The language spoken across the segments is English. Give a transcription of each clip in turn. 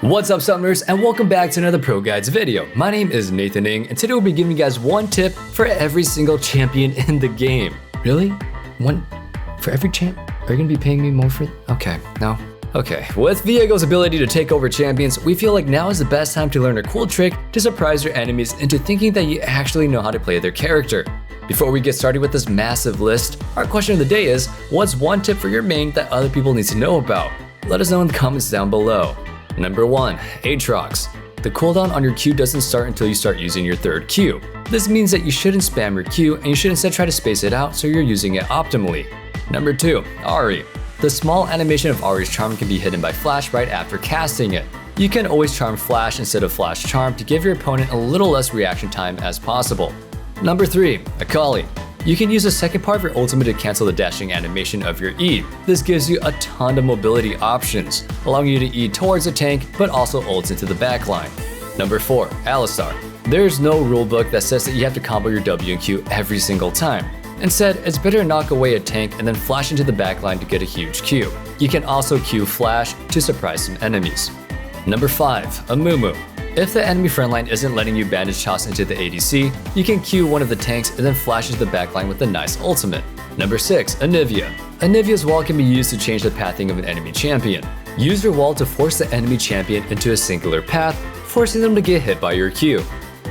What's up, Summoners, and welcome back to another ProGuides video. My name is Nathan Ng, and today we'll be giving you guys one tip for every single champion in the game. Really? One for every champ? Are you gonna be paying me more for it? Okay, no. Okay, with Viego's ability to take over champions, we feel like now is the best time to learn a cool trick to surprise your enemies into thinking that you actually know how to play their character. Before we get started with this massive list, our question of the day is, what's one tip for your main that other people need to know about? Let us know in the comments down below. Number 1. Aatrox. The cooldown on your Q doesn't start until you start using your third Q. This means that you shouldn't spam your Q and you should instead try to space it out so you're using it optimally. Number 2. Ahri. The small animation of Ahri's charm can be hidden by flash right after casting it. You can always charm flash instead of flash charm to give your opponent a little less reaction time as possible. Number 3. Akali. You can use the second part of your ultimate to cancel the dashing animation of your E. This gives you a ton of mobility options, allowing you to E towards the tank but also ults into the backline. Number 4. Alistar. There's no rulebook that says that you have to combo your W and Q every single time. Instead, it's better to knock away a tank and then flash into the backline to get a huge Q. You can also Q flash to surprise some enemies. Number 5. Amumu. If the enemy frontline isn't letting you bandage toss into the ADC, you can Q one of the tanks and then flash into the backline with a nice ultimate. Number 6. Anivia. Anivia's wall can be used to change the pathing of an enemy champion. Use your wall to force the enemy champion into a singular path, forcing them to get hit by your Q.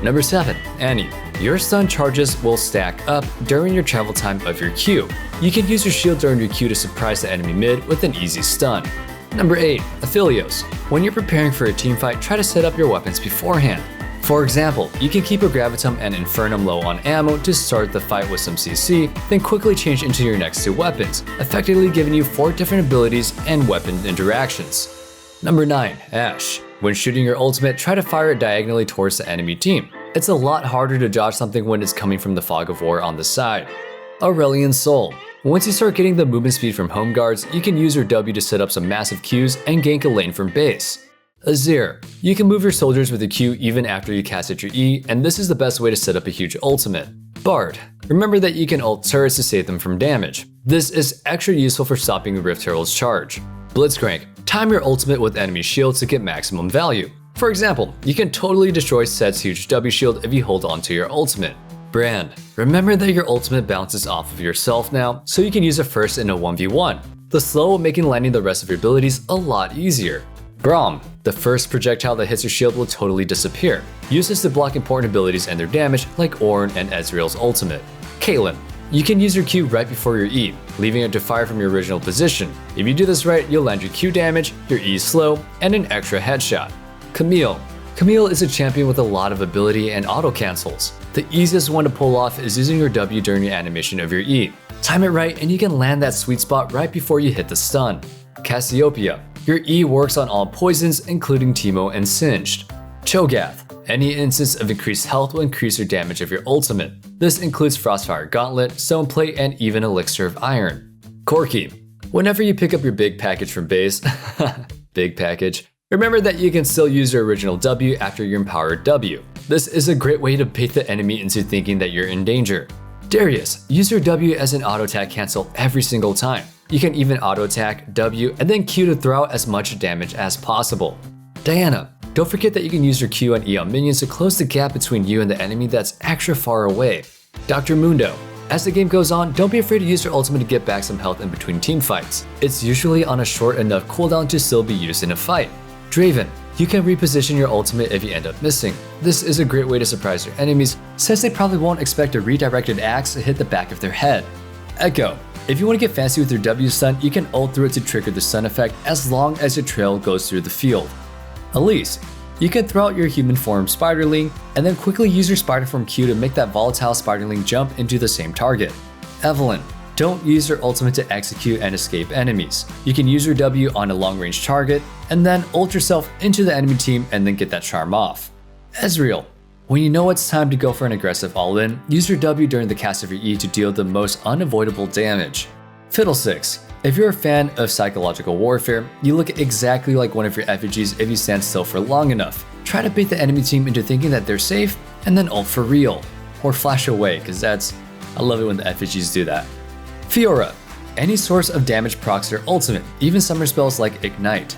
Number 7. Annie. Your stun charges will stack up during your travel time of your Q. You can use your shield during your Q to surprise the enemy mid with an easy stun. Number 8. Aphelios. When you're preparing for a teamfight, try to set up your weapons beforehand. For example, you can keep a Gravitum and Infernum low on ammo to start the fight with some CC, then quickly change into your next two weapons, effectively giving you 4 different abilities and weapon interactions. Number 9. Ashe. When shooting your ultimate, try to fire it diagonally towards the enemy team. It's a lot harder to dodge something when it's coming from the fog of war on the side. Aurelion Sol. Once you start getting the movement speed from home guards, you can use your W to set up some massive Qs and gank a lane from base. Azir. You can move your soldiers with a Q even after you casted your E, and this is the best way to set up a huge ultimate. Bard. Remember that you can ult turrets to save them from damage. This is extra useful for stopping Rift Herald's charge. Blitzcrank. Time your ultimate with enemy shields to get maximum value. For example, you can totally destroy Set's huge W shield if you hold onto your ultimate. Brand. Remember that your ultimate bounces off of yourself now, so you can use it first in a 1v1. The slow will make landing the rest of your abilities a lot easier. BRAUM. The first projectile that hits your shield will totally disappear. Use this to block important abilities and their damage like Ornn and Ezreal's ultimate. CAITLYN. You can use your Q right before your E, leaving it to fire from your original position. If you do this right, you'll land your Q damage, your E slow, and an extra headshot. CAMILLE. CAMILLE is a champion with a lot of ability and auto cancels. The easiest one to pull off is using your W during your animation of your E. Time it right and you can land that sweet spot right before you hit the stun. Cassiopeia. Your E works on all poisons including Teemo and Singed. Cho'Gath. Any instance of increased health will increase your damage of your ultimate. This includes Frostfire Gauntlet, Stone Plate, and even Elixir of Iron. Corki. Whenever you pick up your big package from base, big package, remember that you can still use your original W after your empowered W. This is a great way to bait the enemy into thinking that you're in danger. Darius. Use your W as an auto attack cancel every single time. You can even auto attack, W, and then Q to throw out as much damage as possible. Diana. Don't forget that you can use your Q and E on minions to close the gap between you and the enemy that's extra far away. Dr. Mundo. As the game goes on, don't be afraid to use your ultimate to get back some health in between team fights. It's usually on a short enough cooldown to still be used in a fight. Draven. You can reposition your ultimate if you end up missing. This is a great way to surprise your enemies, since they probably won't expect a redirected axe to hit the back of their head. Echo. If you want to get fancy with your W stun, you can ult through it to trigger the stun effect as long as your trail goes through the field. Elise. You can throw out your human form Spiderling, and then quickly use your spider form Q to make that volatile Spiderling jump into the same target. Evelynn. Don't use your ultimate to execute and escape enemies. You can use your W on a long-range target, and then ult yourself into the enemy team and then get that charm off. Ezreal. When you know it's time to go for an aggressive all-in, use your W during the cast of your E to deal the most unavoidable damage. Fiddlesticks. If you're a fan of psychological warfare, you look exactly like one of your effigies if you stand still for long enough. Try to bait the enemy team into thinking that they're safe, and then ult for real. Or flash away, cause I love it when the effigies do that. FIORA. Any source of damage procs your ultimate, even summer spells like Ignite.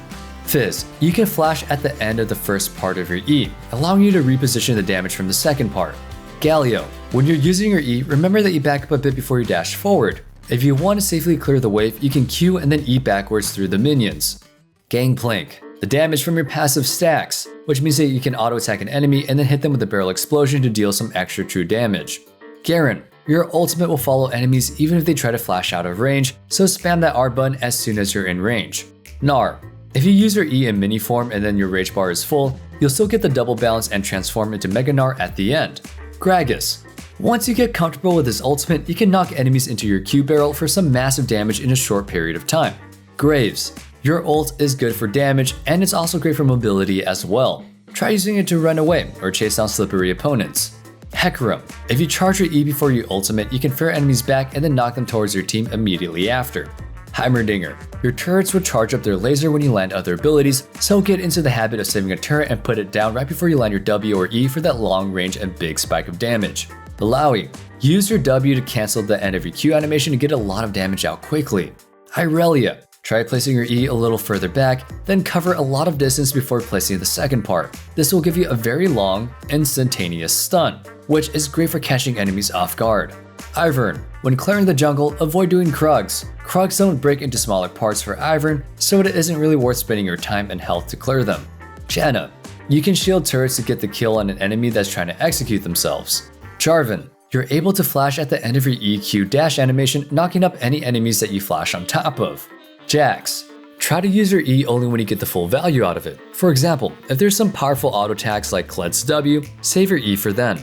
Fizz, you can flash at the end of the first part of your E, allowing you to reposition the damage from the second part. Galio, when you're using your E, remember that you back up a bit before you dash forward. If you want to safely clear the wave, you can Q and then E backwards through the minions. Gangplank, the damage from your passive stacks, which means that you can auto-attack an enemy and then hit them with a barrel explosion to deal some extra true damage. Garen, your ultimate will follow enemies even if they try to flash out of range, so spam that R button as soon as you're in range. GNAR, if you use your E in mini form and then your rage bar is full, you'll still get the double bounce and transform into Mega GNAR at the end. Gragas, once you get comfortable with his ultimate, you can knock enemies into your Q barrel for some massive damage in a short period of time. Graves, your ult is good for damage and it's also great for mobility as well. Try using it to run away or chase down slippery opponents. Hecarim, if you charge your E before your ultimate, you can fair enemies back and then knock them towards your team immediately after. Heimerdinger, your turrets will charge up their laser when you land other abilities, so get into the habit of saving a turret and put it down right before you land your W or E for that long range and big spike of damage. Illaoi, use your W to cancel the end of your Q animation to get a lot of damage out quickly. Irelia, try placing your E a little further back, then cover a lot of distance before placing the second part. This will give you a very long, instantaneous stun, which is great for catching enemies off guard. IVERN, when clearing the jungle, avoid doing Krugs. Krugs don't break into smaller parts for IVERN, so it isn't really worth spending your time and health to clear them. Janna, you can shield turrets to get the kill on an enemy that's trying to execute themselves. Jarvan, you're able to flash at the end of your EQ dash animation, knocking up any enemies that you flash on top of. Jax, try to use your E only when you get the full value out of it. For example, if there's some powerful auto attacks like Kled's W, save your E for then.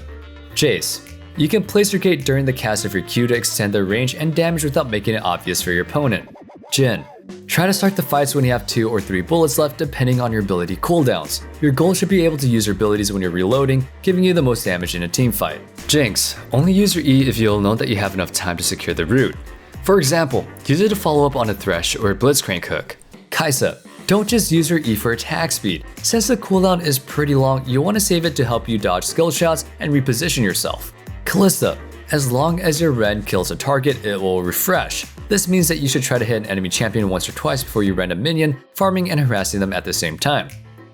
Jace, you can place your gate during the cast of your Q to extend their range and damage without making it obvious for your opponent. Jhin, try to start the fights when you have 2 or 3 bullets left depending on your ability cooldowns. Your goal should be able to use your abilities when you're reloading, giving you the most damage in a team fight. Jinx, only use your E if you'll know that you have enough time to secure the route. For example, use it to follow up on a Thresh or a Blitzcrank hook. Kai'Sa, don't just use your E for attack speed. Since the cooldown is pretty long, you'll want to save it to help you dodge skill shots and reposition yourself. Kalista, as long as your Ren kills a target, it will refresh. This means that you should try to hit an enemy champion once or twice before you rend a minion, farming and harassing them at the same time.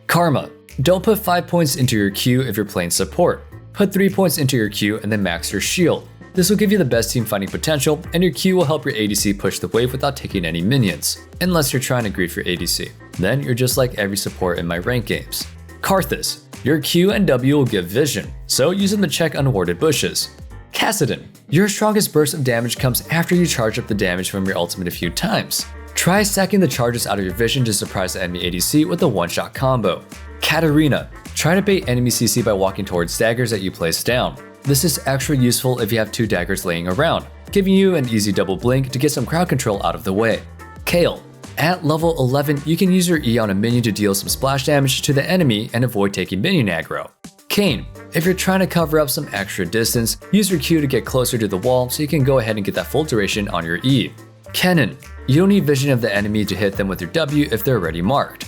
Karma, don't put 5 points into your Q if you're playing support. Put 3 points into your Q and then max your shield. This will give you the best team fighting potential, and your Q will help your ADC push the wave without taking any minions, unless you're trying to grief your ADC. Then you're just like every support in my ranked games. Karthus, your Q and W will give vision, so use them to check unwarded bushes. Kassadin, your strongest burst of damage comes after you charge up the damage from your ultimate a few times. Try stacking the charges out of your vision to surprise the enemy ADC with a one-shot combo. Katarina, try to bait enemy CC by walking towards daggers that you place down. This is extra useful if you have 2 daggers laying around, giving you an easy double blink to get some crowd control out of the way. Kayle, at level 11, you can use your E on a minion to deal some splash damage to the enemy and avoid taking minion aggro. Kayn, if you're trying to cover up some extra distance, use your Q to get closer to the wall so you can go ahead and get that full duration on your E. Kennen, you don't need vision of the enemy to hit them with your W if they're already marked.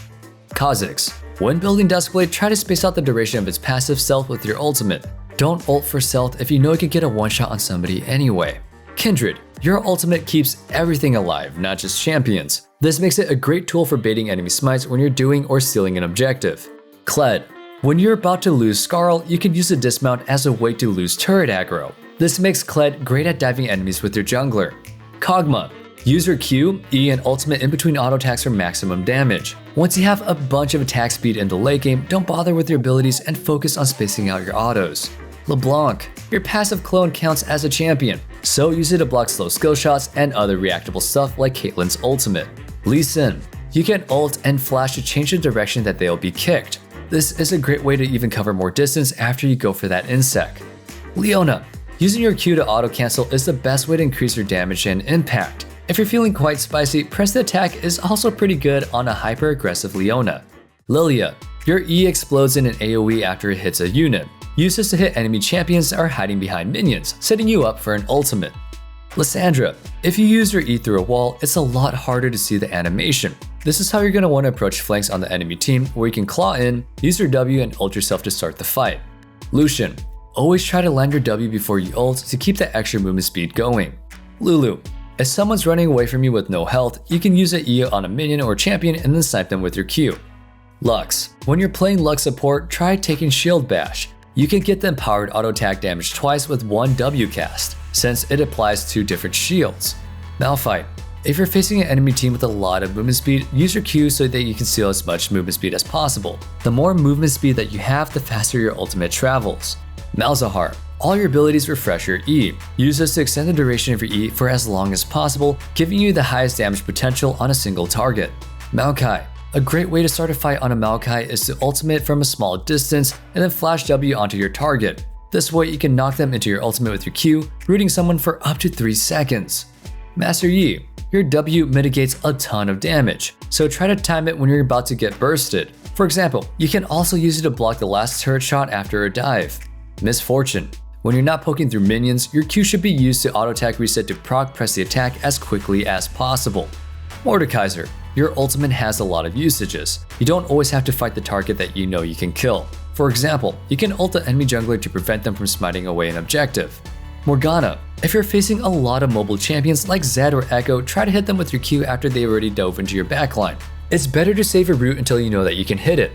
Kha'Zix, when building Duskblade, try to space out the duration of its passive stealth with your ultimate. Don't ult for stealth if you know you can get a one-shot on somebody anyway. Kindred, your ultimate keeps everything alive, not just champions. This makes it a great tool for baiting enemy smites when you're doing or stealing an objective. Kled, when you're about to lose Skarl, you can use a dismount as a way to lose turret aggro. This makes Kled great at diving enemies with your jungler. Kog'Maw, use your Q, E, and ultimate in between auto attacks for maximum damage. Once you have a bunch of attack speed in the late game, don't bother with your abilities and focus on spacing out your autos. LeBlanc, your passive clone counts as a champion, so use it to block slow skill shots and other reactable stuff like CAITLYN's ultimate. Lee Sin, you can ult and flash to change the direction that they'll be kicked. This is a great way to even cover more distance after you go for that insect. Leona, using your Q to auto cancel is the best way to increase your damage and impact. If you're feeling quite spicy, press the attack is also pretty good on a hyper aggressive Leona. LILLIA, your E explodes in an AoE after it hits a unit. Use this to hit enemy champions that are hiding behind minions, setting you up for an ultimate. Lysandra, if you use your E through a wall, it's a lot harder to see the animation. This is how you're going to want to approach flanks on the enemy team, where you can claw in, use your W and ult yourself to start the fight. Lucian, always try to land your W before you ult to keep the extra movement speed going. Lulu, if someone's running away from you with no health, you can use an E on a minion or champion and then snipe them with your Q. Lux. When you're playing Lux support, try taking Shield Bash. You can get the empowered auto attack damage twice with one W cast, since it applies to different shields. Malphite. If you're facing an enemy team with a lot of movement speed, use your Q so that you can steal as much movement speed as possible. The more movement speed that you have, the faster your ultimate travels. Malzahar. All your abilities refresh your E. Use this to extend the duration of your E for as long as possible, giving you the highest damage potential on a single target. MAOKAI. A great way to start a fight on a MAOKAI is to ultimate from a small distance and then flash W onto your target. This way you can knock them into your ultimate with your Q, rooting someone for up to 3 seconds. Master Yi. Your W mitigates a ton of damage, so try to time it when you're about to get bursted. For example, you can also use it to block the last turret shot after a dive. Misfortune. When you're not poking through minions, your Q should be used to auto attack reset to proc press the attack as quickly as possible. Mordekaiser. Your ultimate has a lot of usages. You don't always have to fight the target that you know you can kill. For example, you can ult the enemy jungler to prevent them from smiting away an objective. Morgana. If you're facing a lot of mobile champions like Zed or Echo, try to hit them with your Q after they already dove into your backline. It's better to save your root until you know that you can hit it.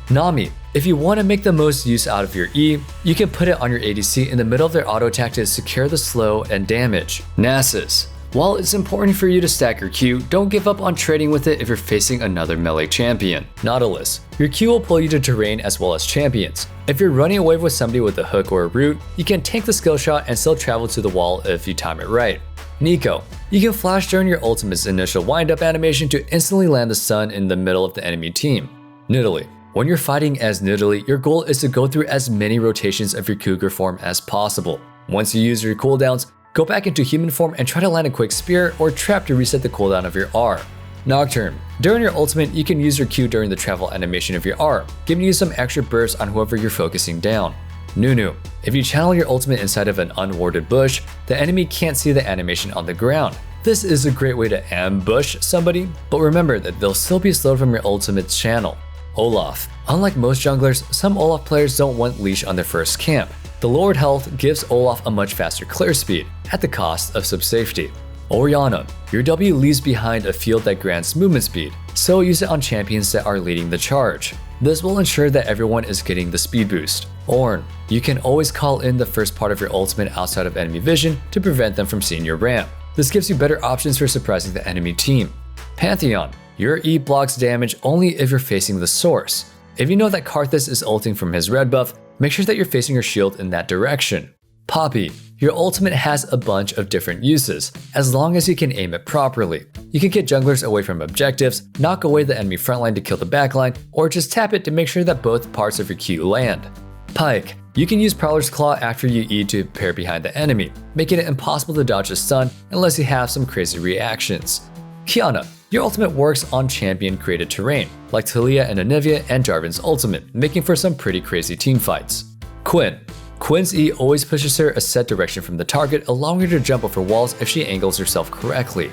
Nami. If you want to make the most use out of your E, you can put it on your ADC in the middle of their auto attack to secure the slow and damage. Nasus. While it's important for you to stack your Q, don't give up on trading with it if you're facing another melee champion. Nautilus. Your Q will pull you to terrain as well as champions. If you're running away with somebody with a hook or a root, you can tank the skill shot and still travel to the wall if you time it right. Nico. You can flash during your ultimate's initial wind-up animation to instantly land the stun in the middle of the enemy team. Nidalee. When you're fighting as Nidalee, your goal is to go through as many rotations of your cougar form as possible. Once you use your cooldowns, go back into human form and try to land a quick spear or trap to reset the cooldown of your R. Nocturne. During your ultimate, you can use your Q during the travel animation of your R, giving you some extra burst on whoever you're focusing down. Nunu. If you channel your ultimate inside of an unwarded bush, the enemy can't see the animation on the ground. This is a great way to ambush somebody, but remember that they'll still be slowed from your ultimate's channel. Olaf. Unlike most junglers, some Olaf players don't want leash on their first camp. The lowered health gives Olaf a much faster clear speed, at the cost of some safety. Orianna. Your W leaves behind a field that grants movement speed, so use it on champions that are leading the charge. This will ensure that everyone is getting the speed boost. Ornn. You can always call in the first part of your ultimate outside of enemy vision to prevent them from seeing your ramp. This gives you better options for surprising the enemy team. Pantheon. Your E blocks damage only if you're facing the source. If you know that Karthus is ulting from his red buff, make sure that you're facing your shield in that direction. Poppy. Your ultimate has a bunch of different uses, as long as you can aim it properly. You can get junglers away from objectives, knock away the enemy frontline to kill the backline, or just tap it to make sure that both parts of your Q land. Pyke. You can use Prowler's Claw after you E to pair behind the enemy, making it impossible to dodge a stun unless you have some crazy reactions. Qiyana. Your ultimate works on champion-created terrain, like Talia and Anivia and Jarvan's ultimate, making for some pretty crazy teamfights. Quinn. Quinn's E always pushes her a set direction from the target, allowing her to jump over walls if she angles herself correctly.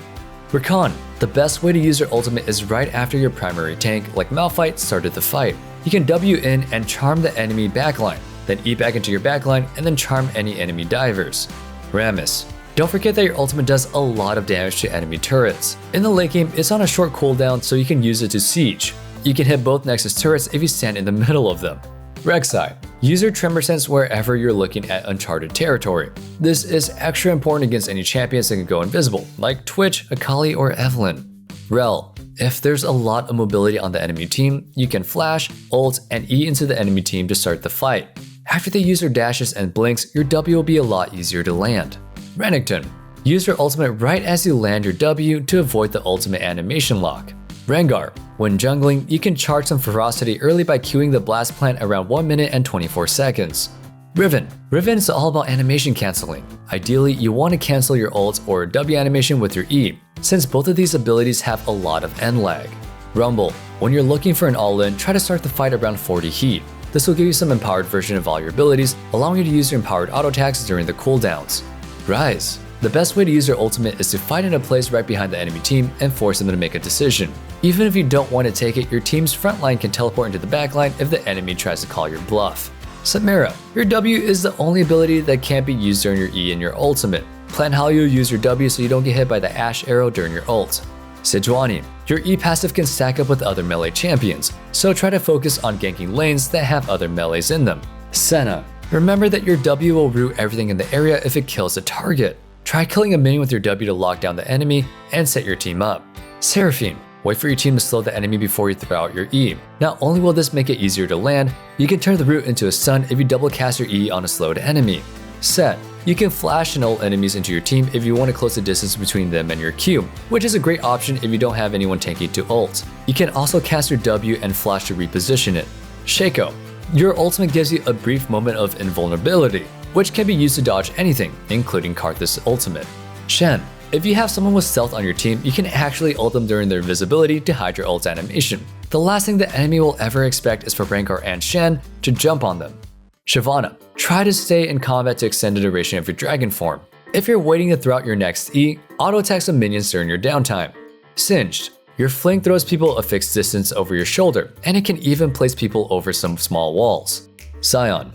Rakan. The best way to use your ultimate is right after your primary tank, like Malphite, started the fight. You can W in and charm the enemy backline, then E back into your backline and then charm any enemy divers. Rammus. Don't forget that your ultimate does a lot of damage to enemy turrets. In the late game, it's on a short cooldown, so you can use it to siege. You can hit both Nexus turrets if you stand in the middle of them. Rek'Sai. Use your Tremor Sense wherever you're looking at uncharted territory. This is extra important against any champions that can go invisible, like Twitch, Akali, or Evelynn. Rel. If there's a lot of mobility on the enemy team, you can flash, ult, and E into the enemy team to start the fight. After they use their dashes and blinks, your W will be a lot easier to land. Renekton. Use your ultimate right as you land your W to avoid the ultimate animation lock. Rengar. When jungling, you can charge some ferocity early by queuing the blast plant around 1 minute and 24 seconds. Riven. Riven is all about animation cancelling. Ideally, you want to cancel your ult or W animation with your E, since both of these abilities have a lot of end lag. Rumble. When you're looking for an all-in, try to start the fight around 40 heat. This will give you some empowered version of all your abilities, allowing you to use your empowered auto attacks during the cooldowns. Rise. The best way to use your ultimate is to fight in a place right behind the enemy team and force them to make a decision. Even if you don't want to take it, your team's frontline can teleport into the backline if the enemy tries to call your bluff. Samira. Your W is the only ability that can't be used during your E and your ultimate. Plan how you'll use your W so you don't get hit by the Ash arrow during your ult. Sejuani, your E passive can stack up with other melee champions, so try to focus on ganking lanes that have other melees in them. Senna, remember that your W will root everything in the area if it kills a target. Try killing a minion with your W to lock down the enemy and set your team up. Seraphine, wait for your team to slow the enemy before you throw out your E. Not only will this make it easier to land, you can turn the root into a stun if you double cast your E on a slowed enemy. Set, you can flash and ult enemies into your team if you want to close the distance between them and your Q, which is a great option if you don't have anyone tanky to ult. You can also cast your W and flash to reposition it. Shaco, your ultimate gives you a brief moment of invulnerability, which can be used to dodge anything, including Karthus' ultimate. Shen, if you have someone with stealth on your team, you can actually ult them during their invisibility to hide your ult animation. The last thing the enemy will ever expect is for Rancor and Shen to jump on them. Shyvana, try to stay in combat to extend the duration of your dragon form. If you're waiting to throw out your next E, auto-attack some minions during your downtime. Singed, your flank throws people a fixed distance over your shoulder, and it can even place people over some small walls. Sion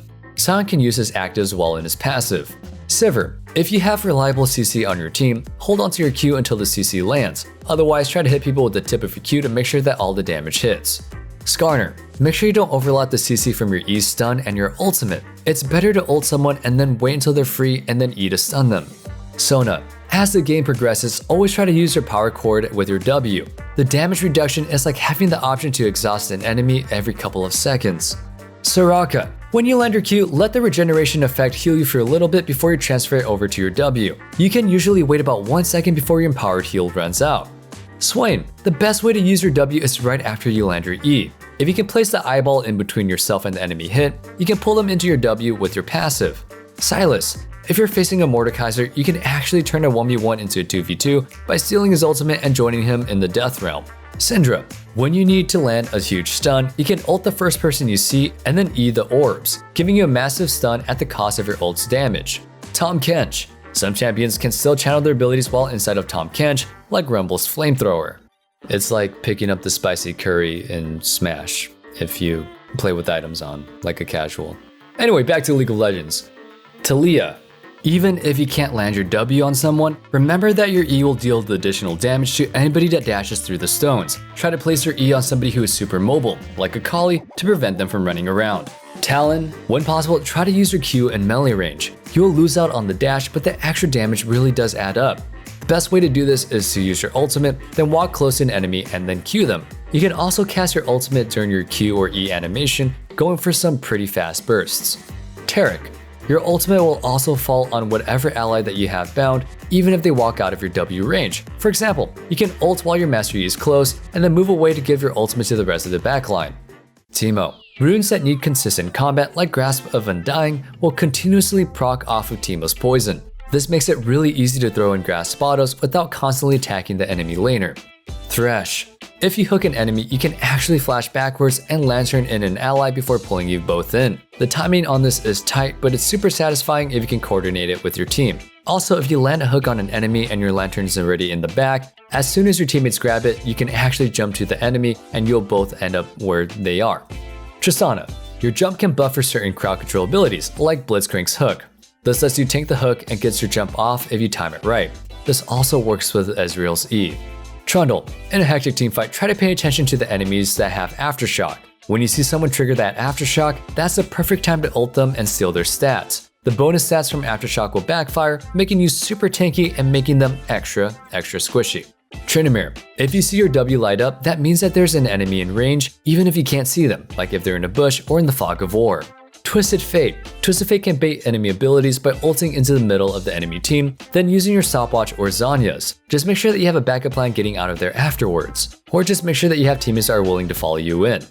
can use his actives while in his passive. Sivir, if you have reliable CC on your team, hold onto your Q until the CC lands, otherwise try to hit people with the tip of your Q to make sure that all the damage hits. Skarner, make sure you don't overlap the CC from your E stun and your ultimate. It's better to ult someone and then wait until they're free and then E to stun them. Sona, as the game progresses, always try to use your power chord with your W. The damage reduction is like having the option to exhaust an enemy every couple of seconds. Soraka, when you land your Q, let the regeneration effect heal you for a little bit before you transfer it over to your W. You can usually wait about 1 second before your empowered heal runs out. Swain, the best way to use your W is right after you land your E. If you can place the eyeball in between yourself and the enemy hit, you can pull them into your W with your passive. Silas, if you're facing a Mordekaiser, you can actually turn a 1v1 into a 2v2 by stealing his ultimate and joining him in the death realm. Syndra, when you need to land a huge stun, you can ult the first person you see and then E the orbs, giving you a massive stun at the cost of your ult's damage. Tahm Kench, some champions can still channel their abilities while inside of Tahm Kench, like Rumble's Flamethrower. It's like picking up the spicy curry in Smash if you play with items on, like a casual. Anyway, back to League of Legends. Taliyah, even if you can't land your W on someone, remember that your E will deal the additional damage to anybody that dashes through the stones. Try to place your E on somebody who is super mobile, like Akali, to prevent them from running around. Talon, when possible, try to use your Q in melee range. You will lose out on the dash, but the extra damage really does add up. The best way to do this is to use your ultimate, then walk close to an enemy and then Q them. You can also cast your ultimate during your Q or E animation, going for some pretty fast bursts. Taric, your ultimate will also fall on whatever ally that you have bound, even if they walk out of your W range. For example, you can ult while your Master Yi is close, and then move away to give your ultimate to the rest of the backline. Teemo, runes that need consistent combat like Grasp of Undying will continuously proc off of Teemo's poison. This makes it really easy to throw in Grasp autos without constantly attacking the enemy laner. Thresh, if you hook an enemy, you can actually flash backwards and lantern in an ally before pulling you both in. The timing on this is tight, but it's super satisfying if you can coordinate it with your team. Also, if you land a hook on an enemy and your lantern is already in the back, as soon as your teammates grab it, you can actually jump to the enemy and you'll both end up where they are. Tristana, your jump can buffer certain crowd control abilities, like Blitzcrank's hook. This lets you tank the hook and gets your jump off if you time it right. This also works with Ezreal's E. Trundle, in a hectic teamfight, try to pay attention to the enemies that have Aftershock. When you see someone trigger that Aftershock, that's the perfect time to ult them and steal their stats. The bonus stats from Aftershock will backfire, making you super tanky and making them extra squishy. Tryndamere, if you see your W light up, that means that there's an enemy in range, even if you can't see them, like if they're in a bush or in the fog of war. Twisted Fate can bait enemy abilities by ulting into the middle of the enemy team, then using your stopwatch or Zhonya's. Just make sure that you have a backup plan getting out of there afterwards. Or just make sure that you have teammates that are willing to follow you in.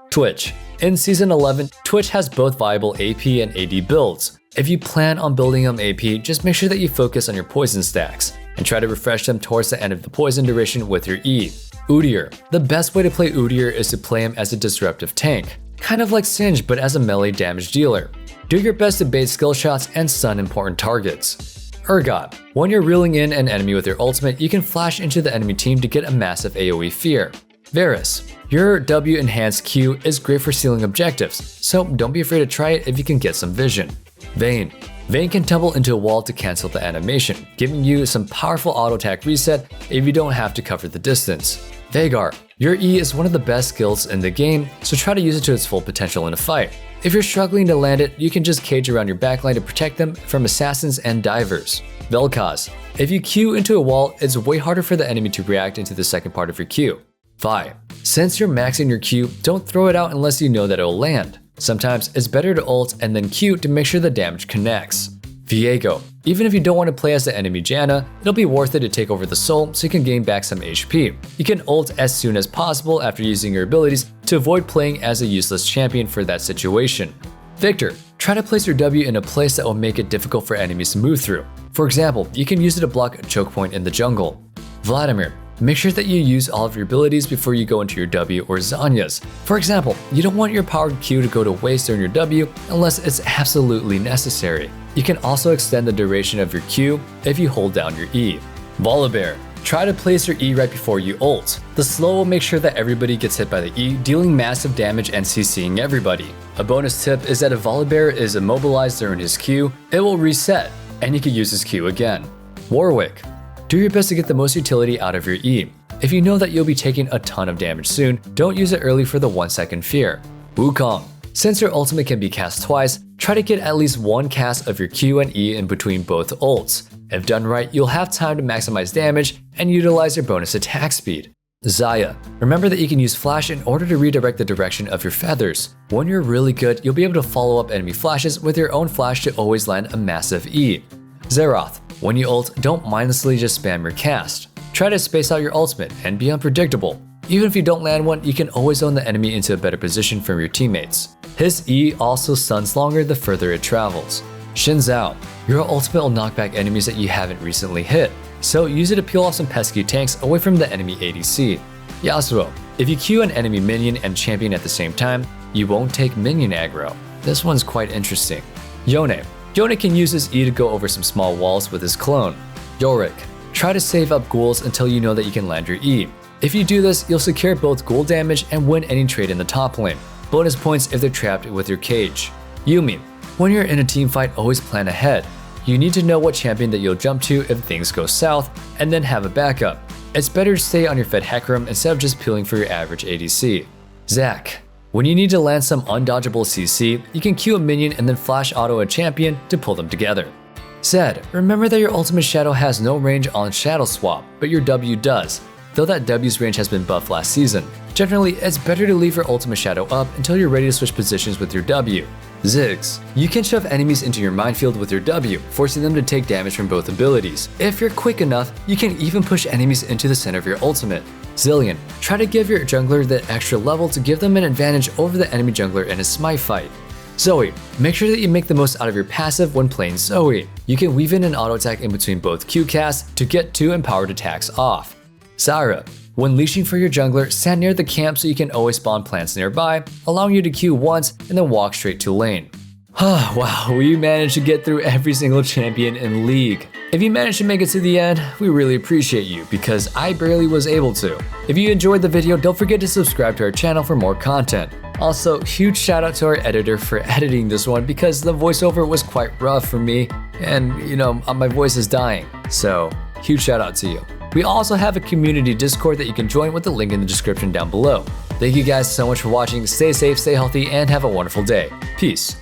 Twitch. In Season 11, Twitch has both viable AP and AD builds. If you plan on building them AP, just make sure that you focus on your poison stacks, and try to refresh them towards the end of the poison duration with your E. Udyr. The best way to play Udyr is to play him as a disruptive tank. Kind of like Singed, but as a melee damage dealer. Do your best to bait skill shots and stun important targets. Urgot. When you're reeling in an enemy with your ultimate, you can flash into the enemy team to get a massive AoE fear. Varus. Your W enhanced Q is great for sealing objectives, so don't be afraid to try it if you can get some vision. Vayne. Vayne can tumble into a wall to cancel the animation, giving you some powerful auto attack reset if you don't have to cover the distance. Veigar, your E is one of the best skills in the game, so try to use it to its full potential in a fight. If you're struggling to land it, you can just cage around your backline to protect them from assassins and divers. Vel'Koz, if you Q into a wall, it's way harder for the enemy to react into the second part of your Q. Vi, since you're maxing your Q, don't throw it out unless you know that it'll land. Sometimes it's better to ult and then Q to make sure the damage connects. Viego, even if you don't want to play as the enemy Janna, it'll be worth it to take over the soul so you can gain back some HP. You can ult as soon as possible after using your abilities to avoid playing as a useless champion for that situation. Victor, try to place your W in a place that will make it difficult for enemies to move through. For example, you can use it to block a choke point in the jungle. Vladimir, make sure that you use all of your abilities before you go into your W or Zhonya's. For example, you don't want your powered Q to go to waste during your W unless it's absolutely necessary. You can also extend the duration of your Q if you hold down your E. Volibear, try to place your E right before you ult. The slow will make sure that everybody gets hit by the E, dealing massive damage and CCing everybody. A bonus tip is that if Volibear is immobilized during his Q, it will reset, and he can use his Q again. Warwick, do your best to get the most utility out of your E. If you know that you'll be taking a ton of damage soon, don't use it early for the 1 second fear. Wukong, since your ultimate can be cast twice, try to get at least one cast of your Q and E in between both ults. If done right, you'll have time to maximize damage and utilize your bonus attack speed. Xayah, remember that you can use flash in order to redirect the direction of your feathers. When you're really good, you'll be able to follow up enemy flashes with your own flash to always land a massive E. Zeroth, when you ult, don't mindlessly just spam your cast. Try to space out your ultimate and be unpredictable. Even if you don't land one, you can always zone the enemy into a better position from your teammates. His E also stuns longer the further it travels. Xin Zhao, your ultimate will knock back enemies that you haven't recently hit, so use it to peel off some pesky tanks away from the enemy ADC. Yasuo, if you Q an enemy minion and champion at the same time, you won't take minion aggro. This one's quite interesting. Yone can use his E to go over some small walls with his clone. Yorick, try to save up ghouls until you know that you can land your E. If you do this, you'll secure both ghoul damage and win any trade in the top lane. Bonus points if they're trapped with your cage. Yuumi, when you're in a team fight, always plan ahead. You need to know what champion that you'll jump to if things go south, and then have a backup. It's better to stay on your fed Hecarim instead of just peeling for your average ADC. Zac, when you need to land some undodgeable CC, you can Q a minion and then flash auto a champion to pull them together. Zed, remember that your ultimate shadow has no range on shadow swap, but your W does, though that W's range has been buffed last season. Generally, it's better to leave your ultimate shadow up until you're ready to switch positions with your W. Ziggs, you can shove enemies into your minefield with your W, forcing them to take damage from both abilities. If you're quick enough, you can even push enemies into the center of your ultimate. Zillion, try to give your jungler that extra level to give them an advantage over the enemy jungler in a smite fight. Zoe, make sure that you make the most out of your passive when playing Zoe. You can weave in an auto attack in between both Q casts to get 2 empowered attacks off. Zyra, when leashing for your jungler, stand near the camp so you can always spawn plants nearby, allowing you to Q once and then walk straight to lane. Wow, we managed to get through every single champion in League. If you managed to make it to the end, we really appreciate you because I barely was able to. If you enjoyed the video, don't forget to subscribe to our channel for more content. Also, huge shout out to our editor for editing this one because the voiceover was quite rough for me and my voice is dying. So, huge shout out to you. We also have a community Discord that you can join with the link in the description down below. Thank you guys so much for watching. Stay safe, stay healthy, and have a wonderful day. Peace.